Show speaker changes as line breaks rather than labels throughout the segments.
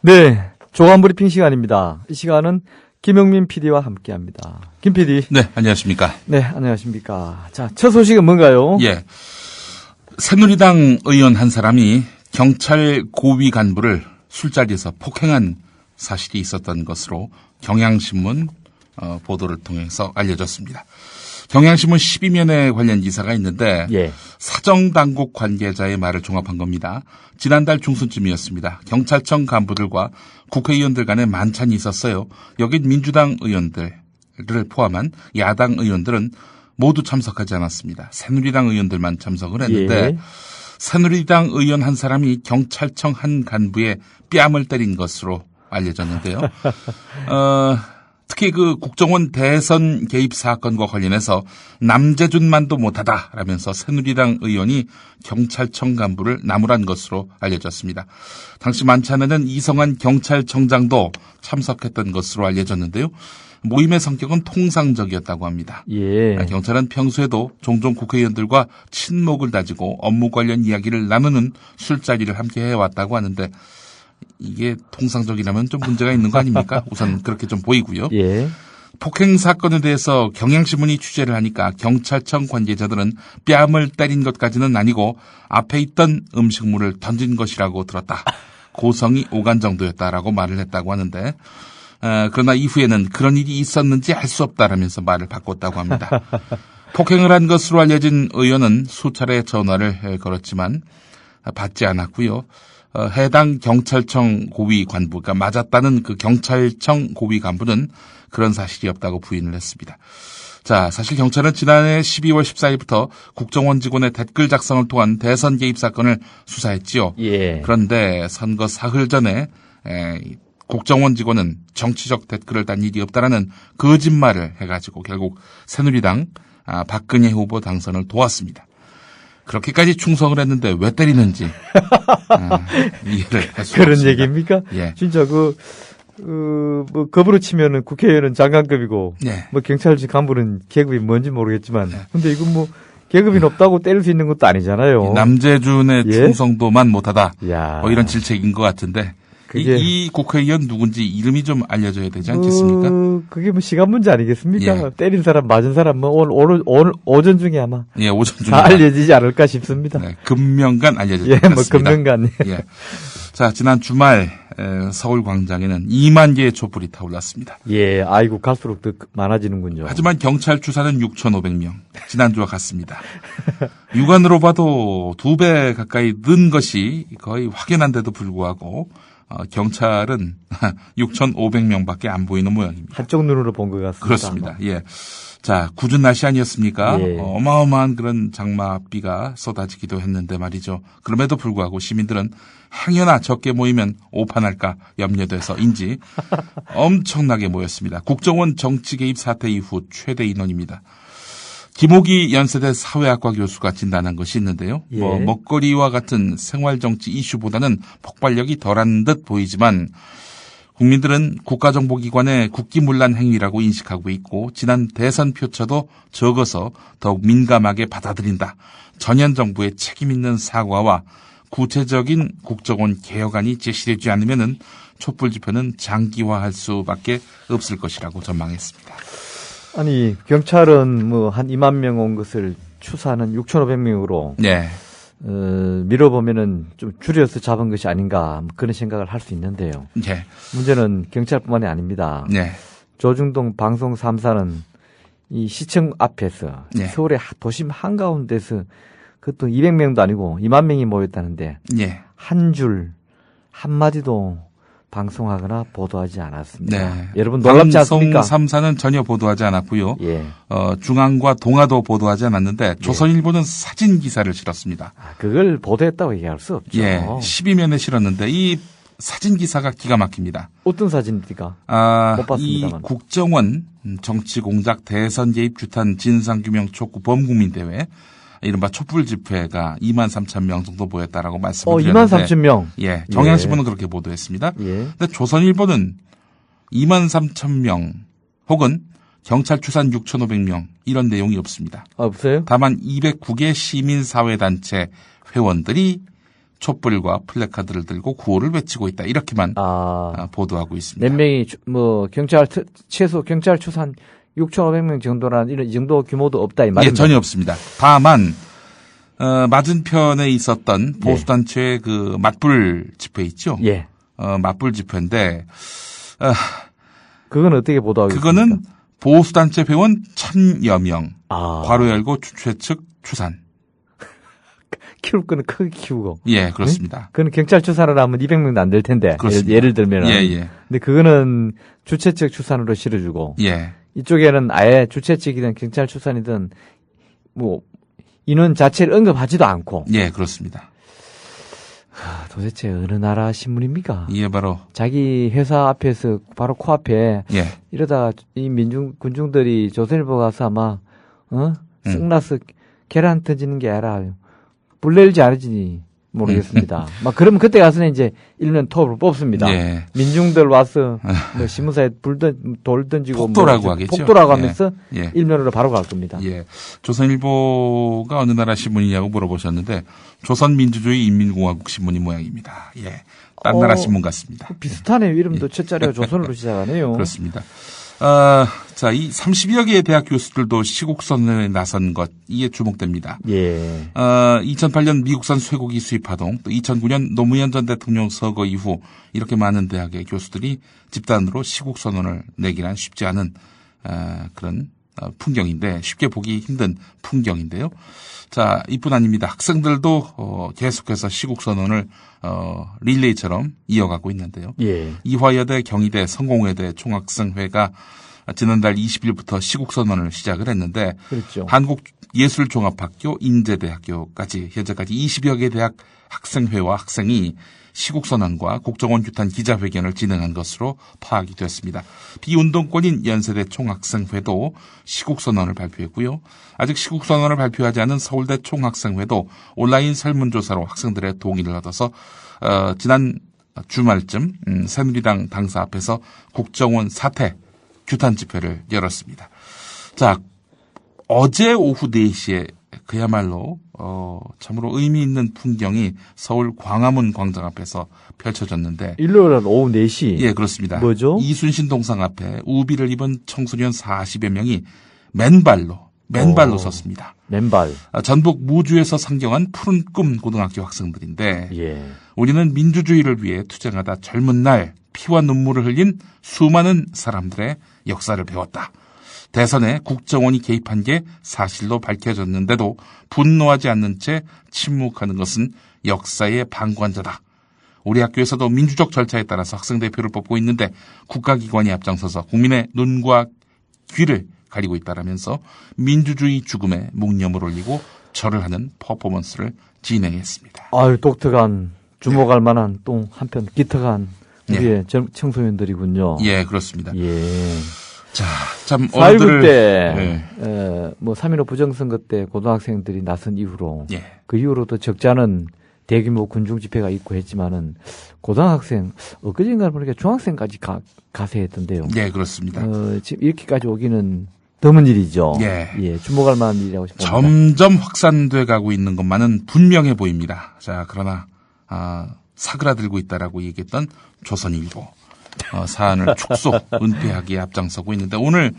네, 조간 브리핑 시간입니다. 이 시간은 김영민 PD와 함께합니다. 김 PD.
네, 안녕하십니까.
네, 안녕하십니까. 자, 첫 소식은 뭔가요?
예, 새누리당 의원 한 사람이 경찰 고위 간부를 술자리에서 폭행한 사실이 있었던 것으로 경향신문 보도를 통해서 알려졌습니다. 경향신문 12면에 관련 기사가 있는데
예.
사정당국 관계자의 말을 종합한 겁니다. 지난달 중순쯤이었습니다. 경찰청 간부들과 국회의원들 간에 만찬이 있었어요. 여기 민주당 의원들을 포함한 야당 의원들은 모두 참석하지 않았습니다. 새누리당 의원들만 참석을 했는데
예.
새누리당 의원 한 사람이 경찰청 한 간부의 뺨을 때린 것으로 알려졌는데요. 특히 그 국정원 대선 개입 사건과 관련해서 남재준만도 못하다라면서 새누리당 의원이 경찰청 간부를 나무란 것으로 알려졌습니다. 당시 만찬에는 이성한 경찰청장도 참석했던 것으로 알려졌는데요. 모임의 성격은 통상적이었다고 합니다.
예.
경찰은 평소에도 종종 국회의원들과 친목을 다지고 업무 관련 이야기를 나누는 술자리를 함께 해왔다고 하는데 이게 통상적이라면 좀 문제가 있는 거 아닙니까? 우선 그렇게 좀 보이고요.
예.
폭행 사건에 대해서 경향신문이 취재를 하니까 경찰청 관계자들은 뺨을 때린 것까지는 아니고 앞에 있던 음식물을 던진 것이라고 들었다. 고성이 오간 정도였다라고 말을 했다고 하는데 그러나 이후에는 그런 일이 있었는지 알 수 없다라면서 말을 바꿨다고 합니다. 폭행을 한 것으로 알려진 의원은 수차례 전화를 걸었지만 받지 않았고요. 해당 경찰청 고위 간부, 그러니까 맞았다는 그 경찰청 고위 간부는 그런 사실이 없다고 부인을 했습니다. 자, 사실 경찰은 지난해 12월 14일부터 국정원 직원의 댓글 작성을 통한 대선 개입 사건을 수사했지요.
예.
그런데 선거 사흘 전에 국정원 직원은 정치적 댓글을 단 일이 없다라는 거짓말을 해가지고 결국 새누리당 박근혜 후보 당선을 도왔습니다. 그렇게까지 충성을 했는데 왜 때리는지 이해를 할 수가
그런
없습니다.
얘기입니까?
예.
진짜 뭐 급으로 치면은 국회의원은 장관급이고
예.
뭐 경찰직 간부는 계급이 뭔지 모르겠지만 근데 이건 뭐 계급이 높다고 때릴 수 있는 것도 아니잖아요.
남재준의
예?
충성도만 못하다.
야.
뭐 이런 질책인 것 같은데
그게-
이 국회의원 누군지 이름이 좀 알려져야 되지 않겠습니까?
그게 뭐 시간 문제 아니겠습니까?
예.
때린 사람, 맞은 사람, 뭐 오늘 오전 중에 아마
예, 오전 중에
다 알려지지 않을까 싶습니다.
네, 금명간 알려질
예,
것
뭐
같습니다.
금명간.
예. 자, 지난 주말 서울 광장에는 2만 개의 촛불이 타올랐습니다.
예, 아이고 갈수록 더 많아지는군요.
하지만 경찰 추사는 6,500명. 지난주와 같습니다. 육안으로 봐도 2배 가까이 는 것이 거의 확연한데도 불구하고 경찰은 6,500명밖에 안 보이는 모양입니다.
한쪽 눈으로 본 것 같습니다.
그렇습니다. 예. 자, 궂은 날씨 아니었습니까?
예.
어마어마한 그런 장맛비가 쏟아지기도 했는데 말이죠. 그럼에도 불구하고 시민들은 행여나 적게 모이면 오판할까 염려돼서인지 엄청나게 모였습니다. 국정원 정치 개입 사태 이후 최대 인원입니다. 김호기 연세대 사회학과 교수가 진단한 것이 있는데요.
예.
먹거리와 같은 생활정치 이슈보다는 폭발력이 덜한 듯 보이지만 국민들은 국가정보기관의 국기문란 행위라고 인식하고 있고 지난 대선 표차도 적어서 더욱 민감하게 받아들인다. 전현 정부의 책임 있는 사과와 구체적인 국정원 개혁안이 제시되지 않으면은 촛불 집회는 장기화할 수밖에 없을 것이라고 전망했습니다.
아니, 경찰은 뭐 한 2만 명 온 것을 추사는 6,500명으로
네.
밀어보면은 좀 줄여서 잡은 것이 아닌가 뭐 그런 생각을 할 수 있는데요.
네.
문제는 경찰뿐만이 아닙니다.
네.
조중동 방송 3사는 이 시청 앞에서
네.
서울의 도심 한가운데서 그것도 200명도 아니고 2만 명이 모였다는데
네.
한 줄 한마디도 방송하거나 보도하지 않았습니다.
네.
여러분 놀랍지 않습니까?
방송 3사는 전혀 보도하지 않았고요.
예.
중앙과 동아도 보도하지 않았는데 조선일보는 사진 기사를 실었습니다.
그걸 보도했다고 얘기할 수 없죠.
예. 12면에 실었는데 이 사진 기사가 기가 막힙니다.
어떤 사진입니까? 못
이
봤습니다만.
국정원 정치공작 대선 개입 규탄 진상규명 촉구 범국민대회 이른바 촛불 집회가 2만 3천 명 정도 모였다라고 말씀을
2만
드렸는데
3천 명.
예, 경향신문은 그렇게 보도했습니다.
예.
근데 조선일보는 2만 3천 명 혹은 경찰 추산 6,500명 이런 내용이 없습니다.
없어요?
다만 209개 시민사회단체 회원들이 촛불과 플래카드를 들고 구호를 외치고 있다. 이렇게만 보도하고 있습니다.
몇 명이 최소 경찰 추산 6,500명 정도라는 이 정도 규모도 없다 이 말입니다.
예, 전혀 없습니다. 다만 맞은편에 있었던 보수단체의 그 맞불 집회 있죠?
예.
맞불 집회인데
그건 어떻게 보도하겠습니까?
그거는 보수단체 회원 1,000여 명 괄호 열고 주최 측 추산.
키울 거는 크게 키우고.
예, 그렇습니다.
그건 경찰 추산을 하면 200명도 안 될 텐데. 예를 들면은.
예.
근데 그거는 주최 측 추산으로 실어주고.
예.
이쪽에는 아예 주최 측이든 경찰 추산이든 뭐 인원 자체를 언급하지도 않고.
예, 그렇습니다.
도대체 어느 나라 신문입니까?
이게 바로
자기 회사 앞에서 바로 코앞에
예.
이러다가 이 군중들이 조선일보 가서 아마 쓱나서 계란 던지는 게 아니라 불낼지 아니지 모르겠습니다. 막 그러면 그때 가서는 이제 일면 톱으로 뽑습니다.
예.
민중들 와서 뭐 신문사에 돌 던지고
폭도라고 하겠죠.
폭도라고 하면서
예.
일면으로 바로 갈 겁니다.
예. 조선일보가 어느 나라 신문이냐고 물어보셨는데 조선민주주의 인민공화국 신문이 모양입니다. 예. 딴 나라 신문 같습니다.
비슷하네요. 이름도 첫 자리가 조선으로 시작하네요.
그렇습니다. 자, 이 30여 개의 대학 교수들도 시국선언에 나선 것, 이게 주목됩니다.
예.
2008년 미국산 쇠고기 수입 파동, 또 2009년 노무현 전 대통령 서거 이후 이렇게 많은 대학의 교수들이 집단으로 시국선언을 내기란 쉽지 않은 그런 풍경인데, 쉽게 보기 힘든 풍경인데요. 자, 이뿐 아닙니다. 학생들도 계속해서 시국선언을 릴레이처럼 이어가고 있는데요.
예.
이화여대, 경희대, 성공회대 총학생회가 지난달 20일부터 시국선언을 시작을 했는데
그렇죠.
한국예술종합학교, 인제대학교까지 현재까지 20여 개 대학 학생회와 학생이 시국선언과 국정원 규탄 기자회견을 진행한 것으로 파악이 됐습니다. 비운동권인 연세대 총학생회도 시국선언을 발표했고요. 아직 시국선언을 발표하지 않은 서울대 총학생회도 온라인 설문조사로 학생들의 동의를 얻어서 지난 주말쯤 새누리당 당사 앞에서 국정원 사퇴 규탄 집회를 열었습니다. 자, 어제 오후 4시에 그야말로 참으로 의미 있는 풍경이 서울 광화문 광장 앞에서 펼쳐졌는데
일요일 오후 4시.
예, 그렇습니다.
뭐죠?
이순신 동상 앞에 우비를 입은 청소년 40여 명이 맨발로 섰습니다.
맨발.
전북 무주에서 상경한 푸른 꿈 고등학교 학생들인데
예.
우리는 민주주의를 위해 투쟁하다 젊은 날 피와 눈물을 흘린 수많은 사람들의 역사를 배웠다. 대선에 국정원이 개입한 게 사실로 밝혀졌는데도 분노하지 않는 채 침묵하는 것은 역사의 방관자다. 우리 학교에서도 민주적 절차에 따라서 학생 대표를 뽑고 있는데 국가기관이 앞장서서 국민의 눈과 귀를 가리고 있다라면서 민주주의 죽음에 묵념을 올리고 절을 하는 퍼포먼스를 진행했습니다.
아유, 독특한 주목할 만한 또 한편 기특한 우리의 청소년들이군요.
예, 그렇습니다.
예.
자, 참
4.19 때, 뭐 3.15 부정선거 때 고등학생들이 나선 이후로 그 이후로도 적지 않은 대규모 군중 집회가 있고 했지만은 고등학생 엊그제인가 보니까 중학생까지 가세 했던데요.
예, 그렇습니다.
지금 이렇게까지 오기는 드문 일이죠.
예.
주목할 만한 일이라고 봅니다.
점점 확산돼 가고 있는 것만은 분명해 보입니다. 자, 그러나 사그라들고 있다라고 얘기했던 조선일보 사안을 축소 은폐하기에 앞장서고 있는데 오늘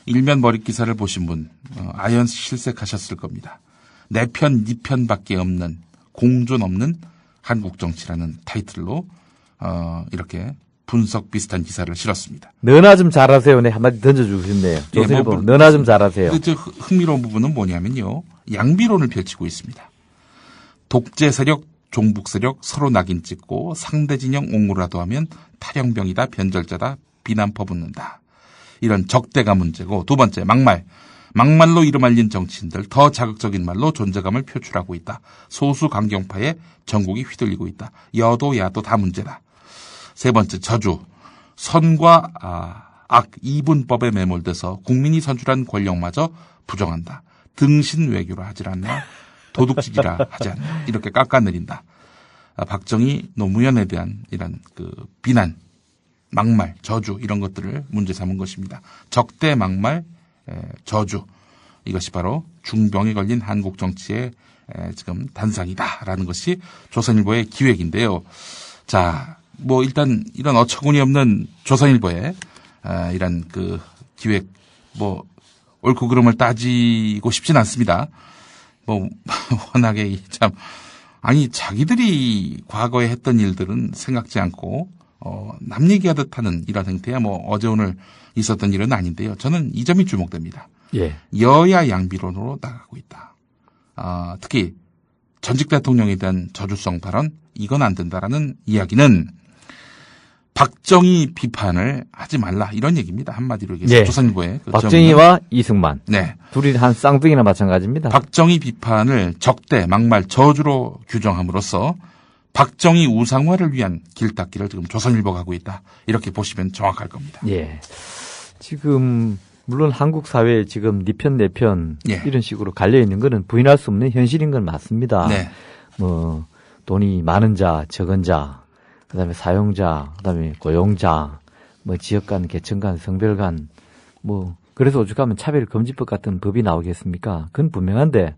일면 머릿 기사를 보신 분 아연 실색하셨을 겁니다. 내 편, 네 편밖에 없는 공존 없는 한국 정치라는 타이틀로 이렇게 분석 비슷한 기사를 실었습니다.
너나 좀 잘하세요. 네, 한마디 던져주고 싶네요. 조선일보, 너나 좀 잘하세요.
흥미로운 부분은 뭐냐면요. 양비론을 펼치고 있습니다. 독재 세력, 종북 세력 서로 낙인 찍고 상대 진영 옹호라도 하면 탈영병이다, 변절자다, 비난 퍼붓는다. 이런 적대가 문제고 두 번째 막말로 이름 알린 정치인들 더 자극적인 말로 존재감을 표출하고 있다. 소수 강경파에 전국이 휘둘리고 있다. 여도 야도 다 문제다. 세 번째 저주 선과 악 이분법에 매몰돼서 국민이 선출한 권력마저 부정한다. 등신 외교라 하질 않나 도둑질이라 하지 않나 이렇게 깎아내린다. 박정희 노무현에 대한 이런 그 비난, 막말, 저주 이런 것들을 문제 삼은 것입니다. 적대 막말, 저주 이것이 바로 중병에 걸린 한국 정치의 지금 단상이다라는 것이 조선일보의 기획인데요. 자, 뭐 일단 이런 어처구니 없는 조선일보의 이런 그 기획 뭐 옳고 그름을 따지고 싶진 않습니다. 뭐 워낙에 참 아니 자기들이 과거에 했던 일들은 생각지 않고 남 얘기하듯 하는 이런 행태야 뭐 어제 오늘 있었던 일은 아닌데요. 저는 이 점이 주목됩니다.
예.
여야 양비론으로 나가고 있다. 특히 전직 대통령에 대한 저주성 발언 이건 안 된다라는 이야기는 박정희 비판을 하지 말라 이런 얘기입니다. 한마디로 얘기해서
예.
조선일보의
박정희와 이승만
네.
둘이 한 쌍둥이나 마찬가지입니다.
박정희 비판을 적대, 막말, 저주로 규정함으로써 박정희 우상화를 위한 길닦기를 지금 조선일보가 하고 있다. 이렇게 보시면 정확할 겁니다.
예. 지금 물론 한국 사회에 지금 네 편 내 편
예.
이런 식으로 갈려 있는 거는 부인할 수 없는 현실인 건 맞습니다.
네.
뭐 돈이 많은 자, 적은 자, 그다음에 사용자, 그다음에 고용자, 뭐 지역 간, 계층 간, 성별 간, 뭐 그래서 오죽하면 차별금지법 같은 법이 나오겠습니까? 그건 분명한데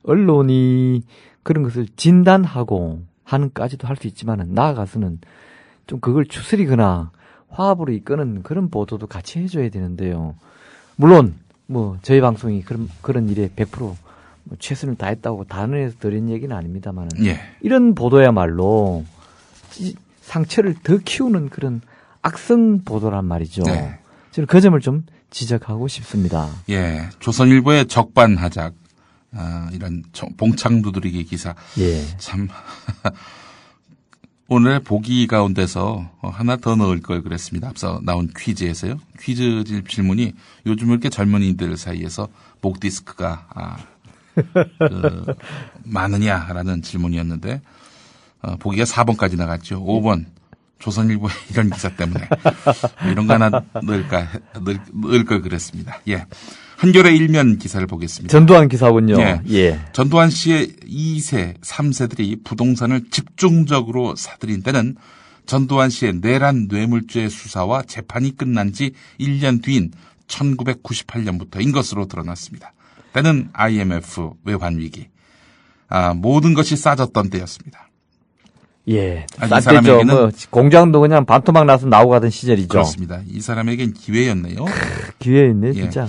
언론이 그런 것을 진단하고 하는까지도 할 수 있지만은 나아가서는 좀 그걸 추스리거나 화합으로 이끄는 그런 보도도 같이 해줘야 되는데요. 물론 뭐 저희 방송이 그런 일에 100% 뭐 최선을 다했다고 단언해서 드린 얘기는 아닙니다만은
예.
이런 보도야말로 상처를 더 키우는 그런 악성 보도란 말이죠.
네.
저는 그 점을 좀 지적하고 싶습니다.
예. 조선일보의 적반하작, 이런 봉창 두드리기 기사.
예.
참, 오늘 보기 가운데서 하나 더 넣을 걸 그랬습니다. 앞서 나온 퀴즈에서요. 퀴즈 질문이 요즘 이렇게 젊은이들 사이에서 목 디스크가, 많으냐라는 질문이었는데, 보기가 4번까지 나갔죠. 5번. 조선일보의 이런 기사 때문에. 이런 거 하나 넣을 걸 그랬습니다. 예. 한겨레 일면 기사를 보겠습니다.
전두환 기사군요.
예.
예.
전두환 씨의 2세, 3세들이 부동산을 집중적으로 사들인 때는 전두환 씨의 내란 뇌물죄 수사와 재판이 끝난 지 1년 뒤인 1998년부터인 것으로 드러났습니다. 때는 IMF 외환위기. 모든 것이 싸졌던 때였습니다.
예.
이
쌌겠죠.
사람에게는
뭐 공장도 그냥 반토막 나서 나오고 가던 시절이죠.
그렇습니다. 이 사람에겐 기회였네요.
기회 있네,
예.
진짜.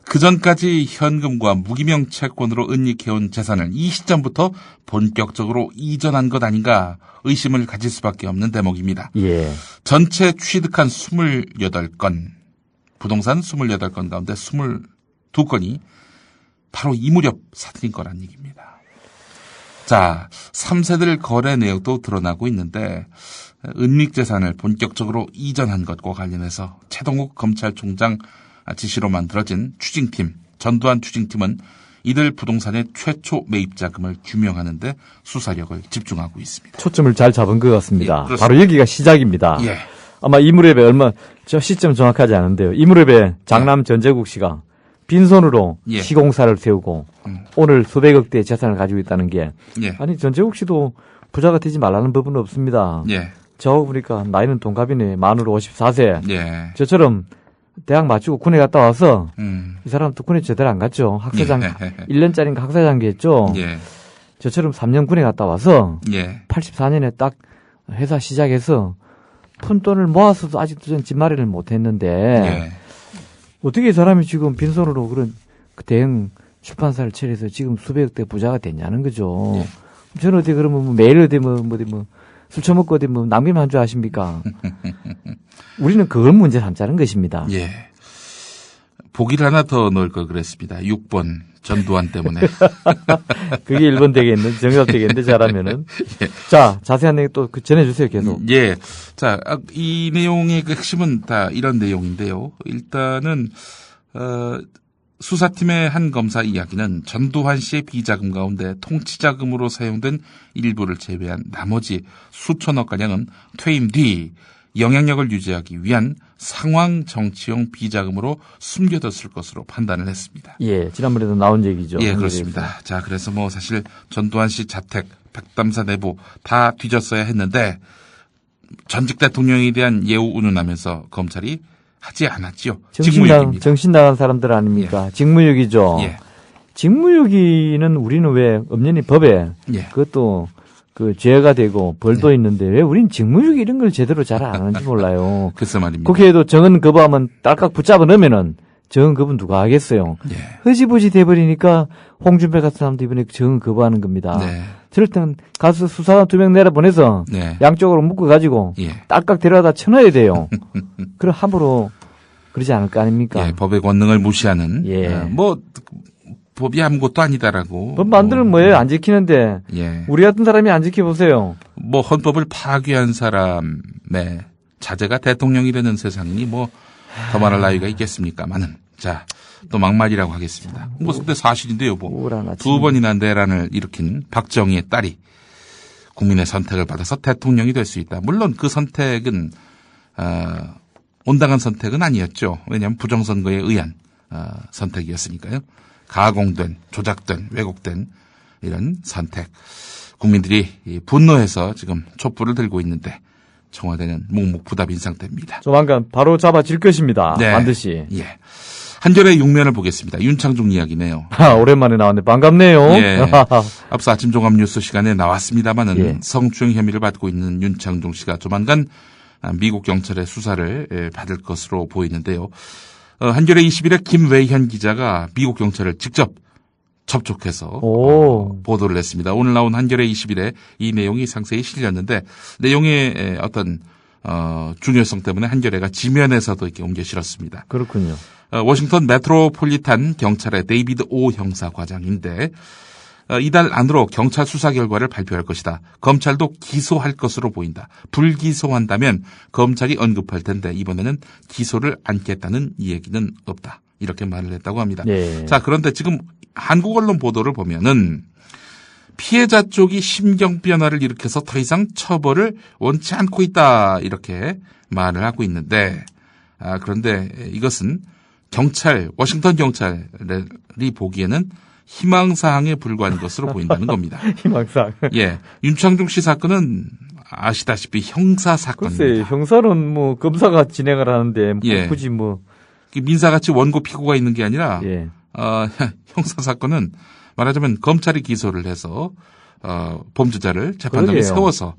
그 전까지 현금과 무기명 채권으로 은닉해온 재산을 이 시점부터 본격적으로 이전한 것 아닌가 의심을 가질 수밖에 없는 대목입니다.
예.
전체 취득한 28건, 부동산 28건 가운데 22건이 바로 이 무렵 사들인 거란 얘기입니다. 자, 3세들 거래 내역도 드러나고 있는데 은닉 재산을 본격적으로 이전한 것과 관련해서 최동욱 검찰총장 지시로 만들어진 추징팀, 전두환 추징팀은 이들 부동산의 최초 매입 자금을 규명하는 데 수사력을 집중하고 있습니다.
초점을 잘 잡은 것 같습니다.
예,
바로 여기가 시작입니다.
예.
아마 이 무렵에 저 시점 정확하지 않은데요. 이 무렵에 장남 전재국 씨가 빈손으로
예.
시공사를 세우고 오늘 수백억 대의 재산을 가지고 있다는 게
예.
아니 전재국 씨도 부자가 되지 말라는 법은 없습니다.
예.
저 보니까 나이는 동갑이네. 만으로 54세.
예.
저처럼 대학 마치고 군에 갔다 와서 이 사람 또 군에 제대로 안 갔죠. 학사장 1년짜리인가 학사장기 했죠.
예.
저처럼 3년 군에 갔다 와서
예.
84년에 딱 회사 시작해서 푼돈을 모아서도 아직도 전 집 마련을 못 했는데
예.
어떻게 이 사람이 지금 빈손으로 그런 대형 출판사를 차려서 지금 수백억 대 부자가 됐냐는 거죠.
예.
저는 어디 그러면 뭐 매일 어디 술 처먹고 어디 낭비만 한 줄 아십니까? 우리는 그걸 문제 삼자는 것입니다.
예. 보기를 하나 더 넣을 걸 그랬습니다. 6번 전두환 때문에.
그게 1번 되겠는데 정답 되겠는데 잘하면은.
예.
자, 자세한 내용 또 전해주세요 계속.
예. 자, 이 내용의 그 핵심은 다 이런 내용인데요. 일단은 수사팀의 한 검사 이야기는 전두환 씨의 비자금 가운데 통치자금으로 사용된 일부를 제외한 나머지 수천억 가량은 퇴임 뒤 영향력을 유지하기 위한 상황 정치용 비자금으로 숨겨뒀을 것으로 판단을 했습니다.
예, 지난번에도 나온 얘기죠.
예, 그렇습니다. 자, 그래서 뭐 사실 전두환 씨 자택, 백담사 내부 다 뒤졌어야 했는데 전직 대통령에 대한 예우 운운하면서 검찰이 하지 않았지요. 직무유기입니다.
정신 나간 사람들 아닙니까?
예.
직무유기죠.
예.
직무유기는 우리는 왜 엄연히 법에
예.
그것도 그 죄가 되고 벌도
네.
있는데 왜 우린 직무유기 이런 걸 제대로 잘 안 하는지 몰라요.
글쎄 말입니다.
국회에도 정은 거부하면 딸깍 붙잡아 넣으면은 정은 거부는 누가 하겠어요.
예.
흐지부지 돼버리니까 홍준표 같은 사람도 이번에 정은 거부하는 겁니다.
네.
저럴 때는 가서 수사관 2명 내려보내서
네.
양쪽으로 묶어가지고
예.
딸깍 데려다 쳐넣어야 돼요. 그럼 함부로 그러지 않을 거 아닙니까?
예, 법의 권능을 무시하는
예.
법이 아무것도 아니다라고.
법 만들면 뭐예요? 안 지키는데.
예.
우리 같은 사람이 안 지켜보세요.
헌법을 파괴한 사람의 자제가 대통령이 되는 세상이니 더 말할 나위가 있겠습니까만은. 자, 또 막말이라고 하겠습니다. 근데 사실인데요, 두 번이나 내란을 일으킨 박정희의 딸이 국민의 선택을 받아서 대통령이 될 수 있다. 물론 그 선택은, 온당한 선택은 아니었죠. 왜냐하면 부정선거에 의한, 선택이었으니까요. 가공된, 조작된, 왜곡된 이런 선택. 국민들이 분노해서 지금 촛불을 들고 있는데 청와대는 묵묵부답인 상태입니다.
조만간 바로 잡아질 것입니다.
네.
반드시.
예. 한겨레 육면을 보겠습니다. 윤창중 이야기네요.
오랜만에 나왔네. 반갑네요.
예. 앞서 아침 종합 뉴스 시간에 나왔습니다마는
예.
성추행 혐의를 받고 있는 윤창중 씨가 조만간 미국 경찰의 수사를 받을 것으로 보이는데요. 한겨레 21의 김외현 기자가 미국 경찰을 직접 접촉해서 보도를 했습니다. 오늘 나온 한겨레 21에 이 내용이 상세히 실렸는데 내용의 어떤 중요성 때문에 한겨레가 지면에서도 이렇게 옮겨 실었습니다.
그렇군요.
워싱턴 메트로폴리탄 경찰의 데이비드 오 형사 과장인데 이달 안으로 경찰 수사 결과를 발표할 것이다. 검찰도 기소할 것으로 보인다. 불기소한다면 검찰이 언급할 텐데 이번에는 기소를 않겠다는 얘기는 없다. 이렇게 말을 했다고 합니다.
예.
자, 그런데 지금 한국 언론 보도를 보면은 피해자 쪽이 심경 변화를 일으켜서 더 이상 처벌을 원치 않고 있다. 이렇게 말을 하고 있는데 그런데 이것은 워싱턴 경찰이 보기에는 희망사항에 불과한 것으로 보인다는 겁니다.
희망사항.
예. 윤창중 씨 사건은 아시다시피 형사사건입니다.
글쎄, 형사는 검사가 진행을 하는데,
예.
굳이
민사같이 원고 피고가 있는 게 아니라,
예.
형사사건은 말하자면 검찰이 기소를 해서, 범죄자를 재판장에
그러게요.
세워서,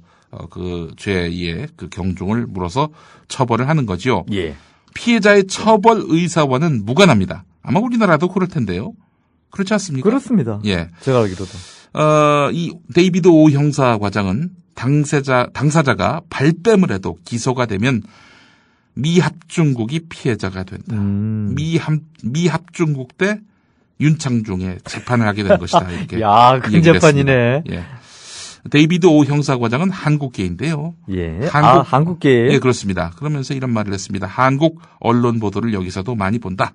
그 죄의 그 경종을 물어서 처벌을 하는 거지요.
예.
피해자의 처벌 의사와는 무관합니다. 아마 우리나라도 그럴 텐데요. 그렇지 않습니까?
그렇습니다.
예.
제가 알기로도.
이 데이비드 오 형사 과장은 당사자가 발뺌을 해도 기소가 되면 미합중국이 피해자가 된다. 미합중국 대 윤창중의 재판을 하게 된 것이다. 이렇게.
야, 큰 재판이네.
예. 데이비드 오 형사 과장은 한국계인데요.
예. 한국계.
예, 그렇습니다. 그러면서 이런 말을 했습니다. 한국 언론 보도를 여기서도 많이 본다.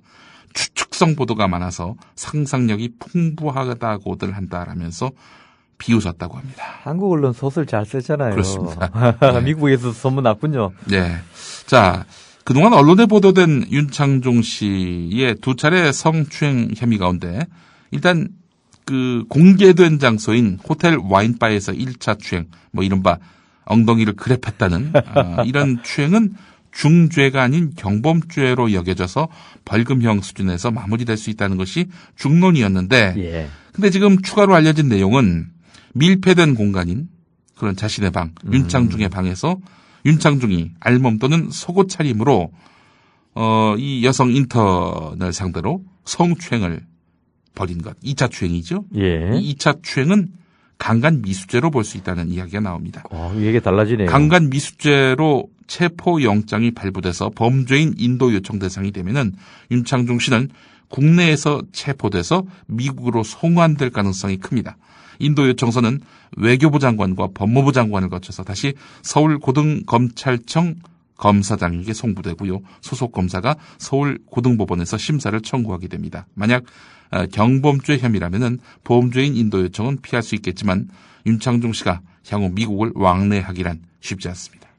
추측성 보도가 많아서 상상력이 풍부하다고들 한다라면서 비웃었다고 합니다.
한국 언론 소설 잘 쓰잖아요.
그렇습니다. 네.
미국에서 소문 났군요.
네. 자, 그동안 언론에 보도된 윤창중 씨의 두 차례 성추행 혐의 가운데 일단 그 공개된 장소인 호텔 와인바에서 1차 추행, 이른바 엉덩이를 그랩했다는 이런 추행은 중죄가 아닌 경범죄로 여겨져서 벌금형 수준에서 마무리될 수 있다는 것이 중론이었는데
예.
근데 지금 추가로 알려진 내용은 밀폐된 공간인 그런 자신의 방, 윤창중의 방에서 윤창중이 알몸 또는 속옷 차림으로 이 여성 인턴을 상대로 성추행을 벌인 것. 2차 추행이죠.
예.
이 2차 추행은 강간 미수죄로 볼 수 있다는 이야기가 나옵니다.
이게 달라지네요.
강간 미수죄로 체포영장이 발부돼서 범죄인 인도 요청 대상이 되면은 윤창중 씨는 국내에서 체포돼서 미국으로 송환될 가능성이 큽니다. 인도 요청서는 외교부 장관과 법무부 장관을 거쳐서 다시 서울고등검찰청 검사장에게 송부되고요. 소속 검사가 서울고등법원에서 심사를 청구하게 됩니다. 만약 경범죄 혐의라면은 범죄인 인도 요청은 피할 수 있겠지만 윤창중 씨가 향후 미국을 왕래하기란 쉽지 않습니다.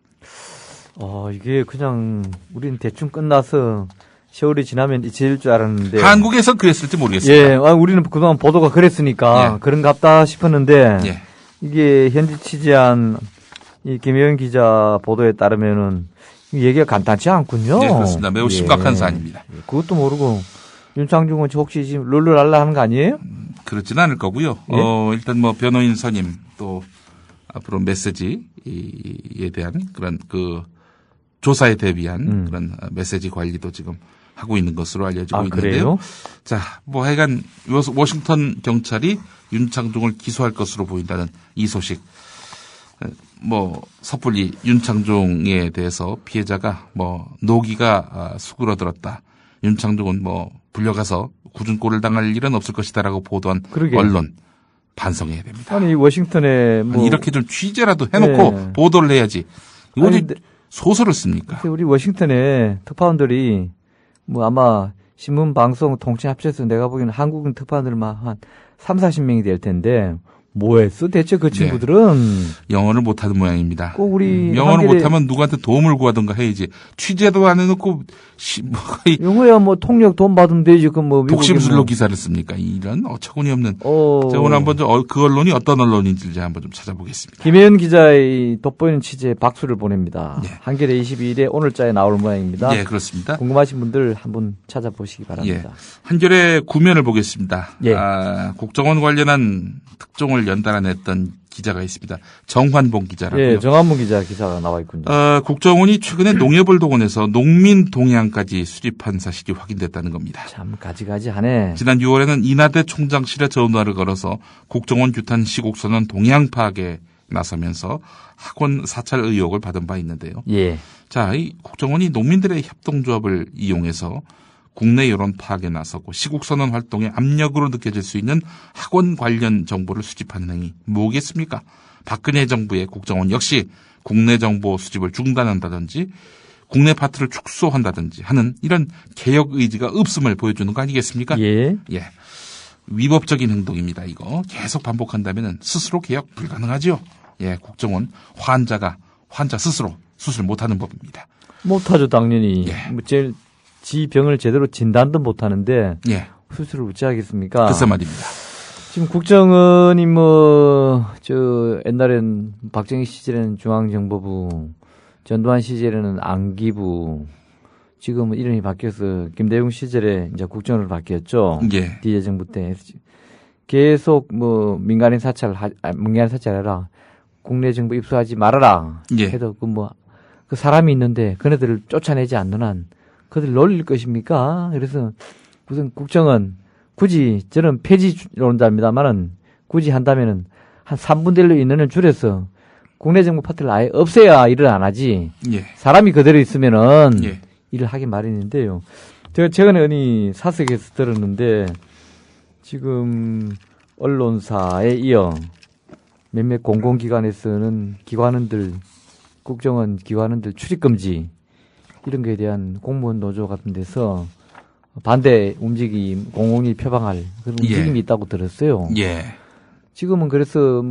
이게 그냥 우린 대충 끝나서 세월이 지나면 잊혀질 줄 알았는데
한국에서 그랬을지 모르겠습니다.
예, 우리는 그동안 보도가 그랬으니까 그런갑다 싶었는데 이게 현지 취재한 이 김혜영 기자 보도에 따르면은 얘기가 간단치 않군요.
네, 그렇습니다. 매우 심각한 사안입니다.
그것도 모르고 윤창중은 혹시 지금 룰루랄라 하는 거 아니에요?
그렇지는 않을 거고요. 예? 일단 뭐 변호인 선임 또 앞으로 메시지에 대한 그런 그 조사에 대비한 그런 메시지 관리도 지금 하고 있는 것으로 알려지고 있는데요.
그래요?
자, 뭐 하여간 워싱턴 경찰이 윤창중을 기소할 것으로 보인다는 이 소식. 뭐 섣불리 윤창중에 대해서 피해자가 뭐 노기가 수그러들었다. 윤창중은 뭐 불려가서 굳은 꼴을 당할 일은 없을 것이다라고 보도한 언론 반성해야 됩니다.
아니 워싱턴에 뭐
이렇게 좀 취재라도 해놓고 네. 보도를 해야지. 이거 소설을 씁니까?
우리 워싱턴에 특파원들이 뭐 아마 신문, 방송, 통신 합쳐서 내가 보기에는 한국인 특파원들만 한 30-40명이 될 텐데 뭐 했어? 대체 그 친구들은
영어를 못하는 모양입니다.
꼭 우리
영어를 못하면 누구한테 도움을 구하든가 해야지. 취재도 안 해놓고
영어야 뭐 통역 돈 받으면 되지. 그 뭐
독심술로 기사를 씁니까? 이런 어처구니없는. 제가 오늘 한번 그 언론이 어떤 언론인지 한번 좀 찾아보겠습니다.
김혜연 기자의 돋보이는 취재에 박수를 보냅니다. 네. 한겨레 22일에 오늘자에 나올 모양입니다.
네, 그렇습니다.
궁금하신 분들 한번 찾아보시기 바랍니다.
예. 한겨레 구면을 보겠습니다.
예.
국정원 관련한 특종을 연달아 냈던 기자가 있습니다. 정환봉 기자라고요.
예, 정환봉 기자 기사가 나와 있군요.
국정원이 최근에 농협을 동원해서 농민 동향까지 수집한 사실이 확인됐다는 겁니다.
참 가지가지하네.
지난 6월에는 이나대 총장실에 전화를 걸어서 국정원 규탄 시국선언 동향 파악에 나서면서 학원 사찰 의혹을 받은 바 있는데요.
예.
자, 이 국정원이 농민들의 협동조합을 이용해서 국내 여론 파악에 나서고 시국선언 활동의 압력으로 느껴질 수 있는 학원 관련 정보를 수집하는 행위 뭐겠습니까? 박근혜 정부의 국정원 역시 국내 정보 수집을 중단한다든지 국내 파트를 축소한다든지 하는 이런 개혁 의지가 없음을 보여주는 거 아니겠습니까?
예.
예. 위법적인 행동입니다. 이거 계속 반복한다면 스스로 개혁 불가능하죠. 예, 국정원 환자 스스로 수술 못하는 법입니다.
못하죠, 당연히.
예.
뭐 제일 지 병을 제대로 진단도 못하는데
예.
수술을 어찌 하겠습니까?
글쎄 말입니다.
지금 국정원이 옛날엔 박정희 시절에는 중앙정보부, 전두환 시절에는 안기부, 지금은 이름이 바뀌어서 김대중 시절에 이제 국정원으로 바뀌었죠.
예.
DJ 정부 때 계속 민간인 사찰해라, 국내 정보 입수하지 말아라.
예.
해도 그 사람이 있는데 그네들을 쫓아내지 않는 한 그들 놀릴 것입니까? 그래서 무슨 국정원 굳이 저는 폐지론자입니다만은 굳이 한다면은 한 3분의 1로 인원을 줄여서 국내 정부 파트를 아예 없애야 일을 안 하지.
예.
사람이 그대로 있으면은
예.
일을 하기 마련인데요. 제가 최근에 어느 사석에서 들었는데 지금 언론사에 이어 몇몇 공공기관에서는 국정원 기관원들 출입금지 이런 거에 대한 공무원 노조 같은 데서 반대 움직임, 공공이 표방할 그런 움직임이 있다고 들었어요.
예.
지금은 그래서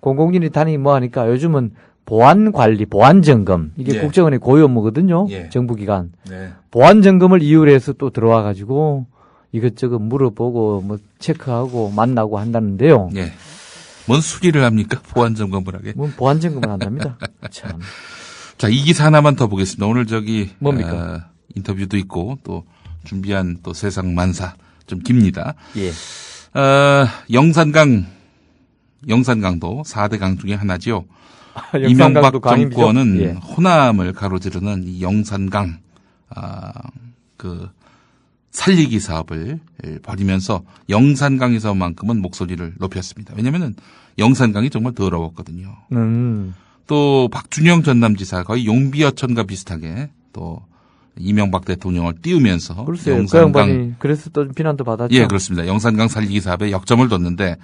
공공인이 단위 하니까 요즘은 보안 관리, 보안 점검 이게 국정원의 고유 업무거든요. 정부기관.
네.
보안 점검을 이유로 해서 또 들어와 가지고 이것저것 물어보고 체크하고 만나고 한다는데요.
예. 뭔 수리를 합니까? 보안 점검을 하게?
보안 점검을 한답니다. 참.
자, 이 기사 하나만 더 보겠습니다. 오늘
뭡니까?
인터뷰도 있고 또 준비한 또 세상 만사 좀 깁니다.
예.
영산강도 4대 강 중에 하나지요. 이명박 정권은 호남을 가로지르는 이 영산강 살리기 사업을 벌이면서 영산강에서만큼은 목소리를 높였습니다. 왜냐하면 영산강이 정말 더러웠거든요. 또 박준영 전남지사 거의 용비어천과 비슷하게 또 이명박 대통령을 띄우면서
글쎄요, 영산강 그래서 또 비난도 받았죠.
예, 그렇습니다. 영산강 살리기 사업에 역점을 뒀는데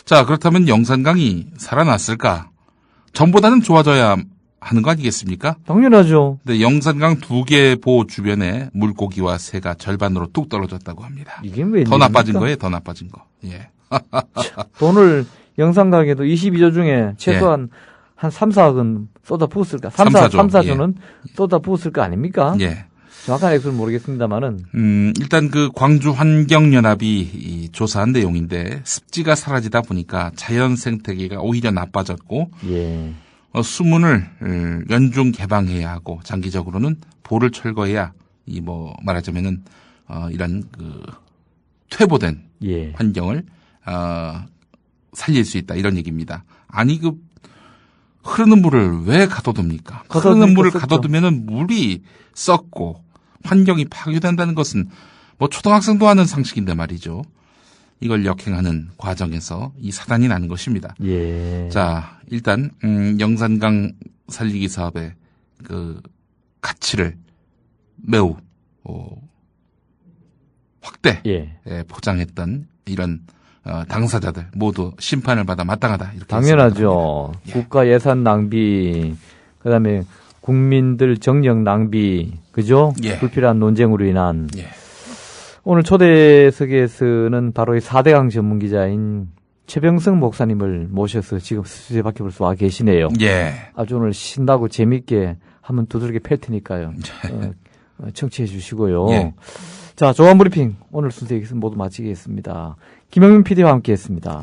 자, 그렇다면 영산강이 살아났을까? 전보다는 좋아져야 하는 거 아니겠습니까?
당연하죠.
근데 영산강 2개 보 주변에 물고기와 새가 절반으로 뚝 떨어졌다고 합니다.
이게 왜
더 나빠진 거예요, 더 나빠진 거. 예.
돈을 영산강에도 22조 중에 최소한 한 3, 4억은 쏟아 부었을까? 3, 4조는 쏟아 부었을 거 아닙니까?
예.
정확한 액수는 모르겠습니다만은.
일단 그 광주 환경연합이 조사한 내용인데 습지가 사라지다 보니까 자연 생태계가 오히려 나빠졌고,
예.
수문을 연중 개방해야 하고 장기적으로는 보를 철거해야 말하자면은 이런 퇴보된
예.
환경을 살릴 수 있다 이런 얘기입니다. 아니 흐르는 물을 왜 가둬둡니까? 흐르는 물을 가둬두면은 물이 썩고 환경이 파괴된다는 것은 뭐 초등학생도 하는 상식인데 말이죠. 이걸 역행하는 과정에서 이 사단이 나는 것입니다.
예.
자, 일단 영산강 살리기 사업의 가치를 매우 확대 포장했던 이런 당사자들 모두 심판을 받아 마땅하다 이렇게
당연하죠. 국가 예산 낭비, 그다음에 국민들 정력 낭비, 그죠? 불필요한 논쟁으로 인한. 오늘 초대석에서는 바로 이 4대강 전문 기자인 최병성 목사님을 모셔서 지금 스튜디오에 밖에 벌써 와 계시네요. 아주 오늘 신나고 재밌게 한번 두들겨 팰 테니까요. 청취해 주시고요. 자, 조간 브리핑 오늘 순서 여기서 모두 마치겠습니다. 김영민 PD와 함께했습니다.